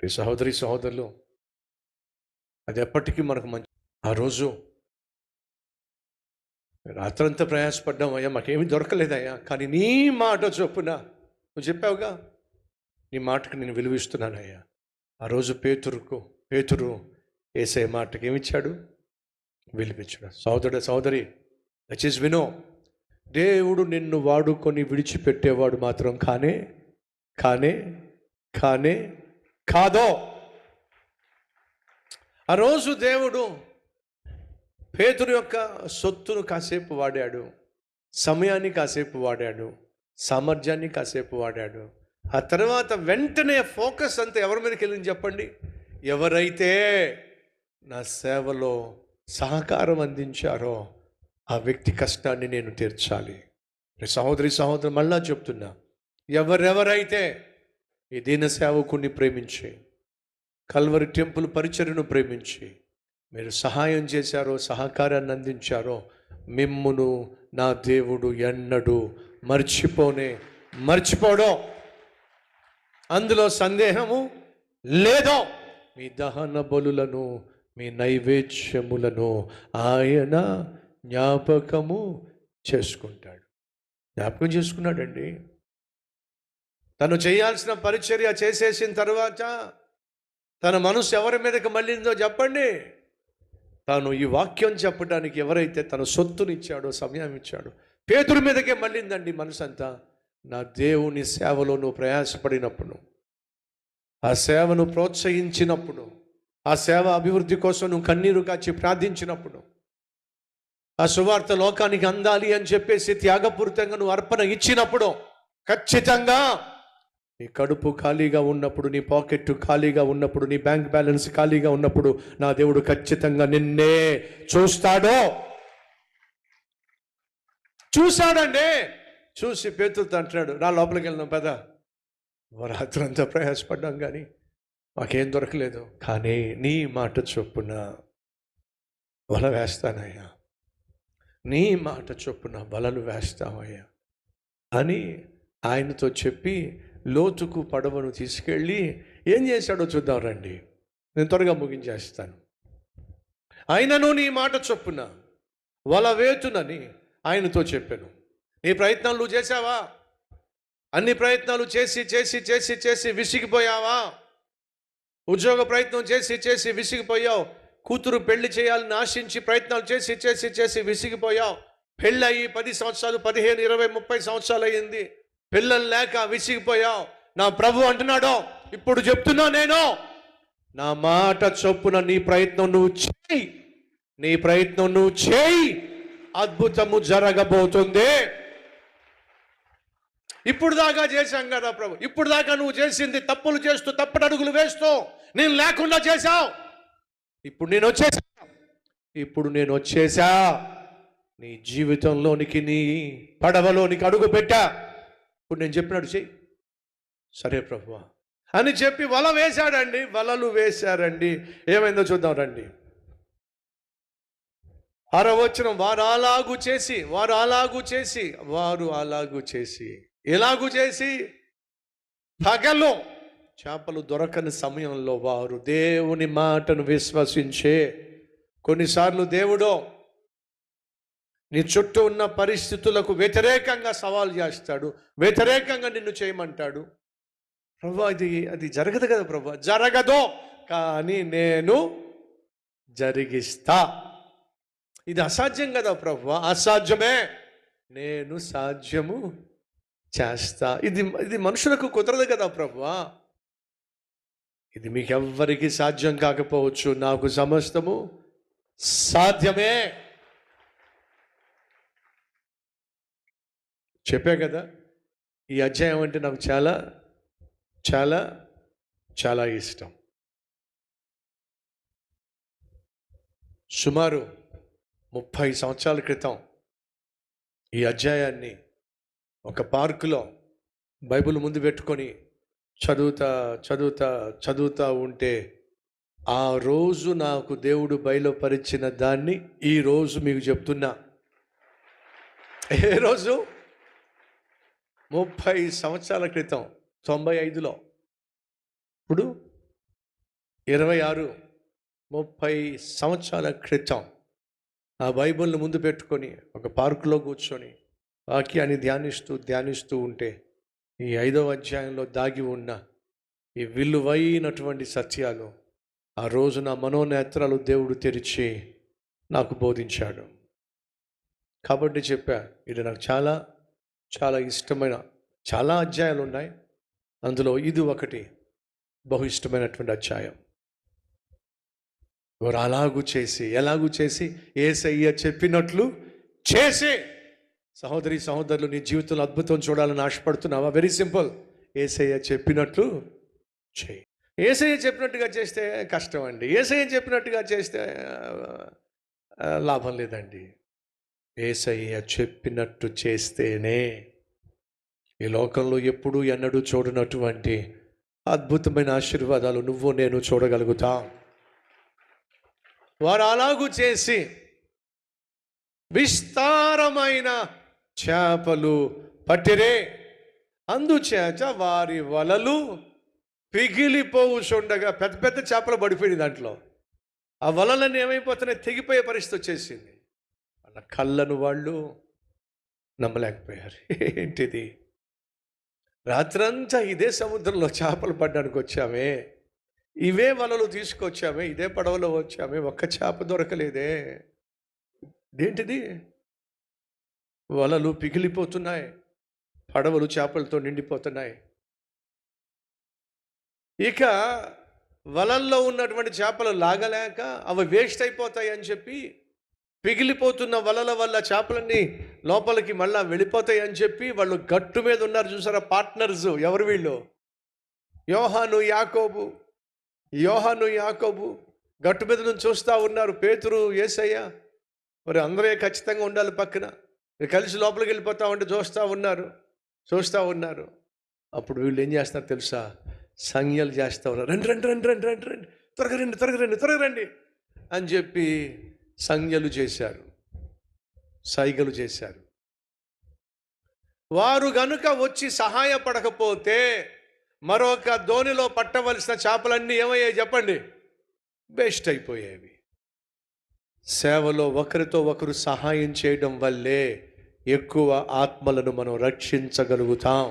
ఈ సహోదరి సహోదరులు, అది ఎప్పటికీ మనకు మంచి. ఆ రోజు రాత్రంతా ప్రయాసపడ్డాం అయ్యా, మాకేమీ దొరకలేదయ్యా, కానీ నీ మాట చొప్పున నువ్వు చెప్పావుగా, నీ మాటకు నేను విలువిస్తున్నానయ్యా. ఆ రోజు పేతురు యేసయ్య మాటకి ఏమిచ్చాడు? విలువిచ్చాడు. సహోదరి దయచేసి వినో, దేవుడు నిన్ను వాడుకొని విడిచిపెట్టేవాడు మాత్రం కానే కాదో. ఆ రోజు దేవుడు పేతురు యొక్క సొత్తును కాసేపు వాడాడు, సమయాన్ని కాసేపు వాడాడు, సామర్థ్యాన్ని కాసేపు వాడాడు. ఆ తర్వాత వెంటనే ఫోకస్ అంతా ఎవరి మీదకి వెళ్ళింది చెప్పండి? ఎవరైతే నా సేవలో సహకారం అందించారో ఆ వ్యక్తి కష్టాన్ని నేను తీర్చాలి. సహోదరు మళ్ళా చెప్తున్నా, ఎవరెవరైతే ఈ దీన సేవకుని ప్రేమించి, కల్వరి టెంపుల్ పరిచర్యను ప్రేమించి మీరు సహాయం చేశారో, సహకారాన్ని అందించారో, మిమ్మును నా దేవుడు ఎన్నడూ మర్చిపోడో, అందులో సందేహము లేదో. మీ దహన బలులను, మీ నైవేద్యములను ఆయన జ్ఞాపకం చేసుకున్నాడండి. తను చేయాల్సిన పరిచర్య చేసేసిన తర్వాత తన మనసు ఎవరి మీదకి మళ్ళిందో చెప్పండి? తాను ఈ వాక్యం చెప్పడానికి ఎవరైతే తన సొత్తునిచ్చాడో, సమయం ఇచ్చాడో, పేతురు మీదకే మళ్ళిందండి మనసు అంతా. నా దేవుని సేవలో నువ్వు ప్రయాసపడినప్పుడు, ఆ సేవను ప్రోత్సహించినప్పుడు, ఆ సేవ అభివృద్ధి కోసం నువ్వు కన్నీరు కాచి ప్రార్థించినప్పుడు, ఆ సువార్త లోకానికి అందాలి అని చెప్పేసి త్యాగపూరితంగా నువ్వు అర్పణ ఇచ్చినప్పుడు, ఖచ్చితంగా నీ కడుపు ఖాళీగా ఉన్నప్పుడు, నీ పాకెట్ ఖాళీగా ఉన్నప్పుడు, నీ బ్యాంక్ బ్యాలెన్స్ ఖాళీగా ఉన్నప్పుడు నా దేవుడు ఖచ్చితంగా నిన్నే చూశాడండి. చూసి పేతురుతో అంటున్నాడు, రా లోపలికి వెళ్దాం పద. రాత్రి అంతా ప్రయాసపడ్డాం కానీ మాకేం దొరకలేదు, కానీ నీ మాట చొప్పున వల వేస్తానయ్యా, నీ మాట చొప్పున వలలు వేస్తామయ్యా అని ఆయనతో చెప్పి లోతుకు పడవను తీసుకెళ్ళి ఏం చేశాడో చూద్దాం రండి. నేను త్వరగా ముగించేస్తాను. ఆయనను నీ మాట చొప్పున వల వేతునని ఆయనతో చెప్పాను. నీ ప్రయత్నాలు నువ్వు చేశావా? అన్ని ప్రయత్నాలు చేసి విసిగిపోయావా? ఉద్యోగ ప్రయత్నం చేసి విసిగిపోయావు. కూతురు పెళ్లి చేయాలని ఆశించి ప్రయత్నాలు చేసి విసిగిపోయావు. పెళ్ళి అయ్యి 10 సంవత్సరాలు, 15, 20, 30 సంవత్సరాలు అయ్యింది, పిల్లలు లేక విసిగిపోయావు. నా ప్రభు అంటున్నాడు, ఇప్పుడు చెప్తున్నా నేను, నా మాట చొప్పున నీ ప్రయత్నం నువ్వు చేయి, అద్భుతము జరగబోతుంది. ఇప్పుడు దాకా చేశాం కదా ప్రభు, ఇప్పుడు దాకా నువ్వు చేసింది తప్పులు చేస్తూ, తప్పటడుగులు వేస్తూ, నేను లేకుండా చేశావు. ఇప్పుడు నేను వచ్చేసా నీ జీవితంలోనికి, నీ పడవలోనికి అడుగు పెట్టా. ఇప్పుడు నేను చెప్పినట్టు చెయ్యి. సరే ప్రభువా అని చెప్పి వలలు వేశారండి. ఏమైందో చూద్దాం రండి. 6వ వచనం, వారు అలాగూ చేసి పగలు చేపలు దొరకని సమయంలో వారు దేవుని మాటను విశ్వసించే. కొన్నిసార్లు దేవుడు నీ చుట్టూ ఉన్న పరిస్థితులకు వ్యతిరేకంగా సవాల్ చేస్తాడు, వ్యతిరేకంగా నిన్ను చేయమంటాడు. ప్రభు అది జరగదు కదా ప్రభు, జరగదు కానీ నేను జరిగిస్తా. ఇది అసాధ్యం కదా ప్రభు, అసాధ్యమే. నేను సాధ్యము చేస్తా. ఇది ఇది మనుషులకు కుదరదు కదా ప్రభువా. ఇది మీకెవ్వరికి సాధ్యం కాకపోవచ్చు, నాకు సమస్తము సాధ్యమే. చెప్పా కదా, ఈ అధ్యాయం అంటే నాకు చాలా చాలా చాలా ఇష్టం. సుమారు 30 సంవత్సరాల క్రితం ఈ అధ్యాయాన్ని ఒక పార్కులో బైబిల్ ముందు పెట్టుకొని చదువుతా ఉంటే ఆ రోజు నాకు దేవుడు బయలుపరిచిన దాన్ని ఈరోజు మీకు చెప్తున్నా. ఏ రోజు? 30 సంవత్సరాల క్రితం, 95లో. ఇప్పుడు 26, 30 సంవత్సరాల క్రితం ఆ బైబిల్ని ముందు పెట్టుకొని ఒక పార్కులో కూర్చొని వాక్యాన్ని ధ్యానిస్తూ ఉంటే ఈ 5వ అధ్యాయంలో దాగి ఉన్న ఈ విలువైనటువంటి సత్యాలు ఆ రోజు నా మనోనేత్రాలు దేవుడు తెరిచి నాకు బోధించాడు. కాబట్టి చెప్పా, ఇది నాకు చాలా చాలా ఇష్టమైన చాలా అధ్యాయాలు ఉన్నాయి, అందులో ఇది ఒకటి బహు ఇష్టమైనటువంటి అధ్యాయం. వారు ఎలాగూ చేసి యేసయ్య చెప్పినట్లు చేసి. సహోదరులు, నీ జీవితంలో అద్భుతం చూడాలని ఆశపడుతున్నావా? వెరీ సింపుల్, యేసయ్య చెప్పినట్లు చేయి. యేసయ్య చెప్పినట్టుగా చేస్తే కష్టం అండి. యేసయ్య చెప్పినట్టుగా చేస్తే లాభం లేదండి. యేసయ్య చెప్పినట్టు చేస్తేనే ఈ లోకంలో ఎప్పుడూ ఎన్నడూ చూడనటువంటి అద్భుతమైన ఆశీర్వాదాలు నువ్వు నేను చూడగలుగుతాం. వారు అలాగూ చేసి విస్తారమైన చేపలు పట్టిరే, అందుచేత వారి వలలు పిగిలిపోవుచుండగా పెద్ద పెద్ద చేపలు పడిపోయింది దాంట్లో. ఆ వలలన్నీ ఏమైపోతున్నాయి? తెగిపోయే పరిస్థితి వచ్చేసింది. వాళ్ళ కళ్ళను వాళ్ళు నమ్మలేకపోయారు. ఏంటిది? రాత్రంతా ఇదే సముద్రంలో చేపలు పడ్డానికి వచ్చామే, ఇవే వలలు తీసుకొచ్చామే, ఇదే పడవలో వచ్చామే, ఒక్క చేప దొరకలేదే. ఏంటిది? వలలు పిగిలిపోతున్నాయి, పడవలు చేపలతో నిండిపోతున్నాయి. ఇక వలల్లో ఉన్నటువంటి చేపలు లాగలేక అవి వేస్ట్ అయిపోతాయి అని చెప్పి, పిగిలిపోతున్న వలల వల్ల చేపలన్నీ లోపలికి మళ్ళా వెళ్ళిపోతాయి అని చెప్పి వాళ్ళు గట్టు మీద ఉన్నారు. చూసారా పార్ట్నర్స్? ఎవరు వీళ్ళు? యోహాను యాకోబు గట్టు మీద నుంచి చూస్తూ ఉన్నారు. పేతురు, యేసయ్య, మరి అందరే ఖచ్చితంగా ఉండాలి పక్కన. కలిసి లోపలికి వెళ్ళిపోతా ఉంటే చూస్తూ ఉన్నారు. అప్పుడు వీళ్ళు ఏం చేస్తున్నారు తెలుసా? సంజ్ఞలు చేస్తూ ఉన్నారు. రండి రండి రండి రండి రండి రండి, త్వరగా రండి అని చెప్పి సంజ్ఞలు చేశారు, సైగలు చేశారు. వారు గనుక వచ్చి సహాయపడకపోతే మరొక దోణిలో పట్టవలసిన చేపలన్నీ ఏమయ్యాయి చెప్పండి? వేస్ట్ అయిపోయేవి. సేవలో ఒకరితో ఒకరు సహాయం చేయడం వల్లే ఎక్కువ ఆత్మలను మనం రక్షించగలుగుతాం.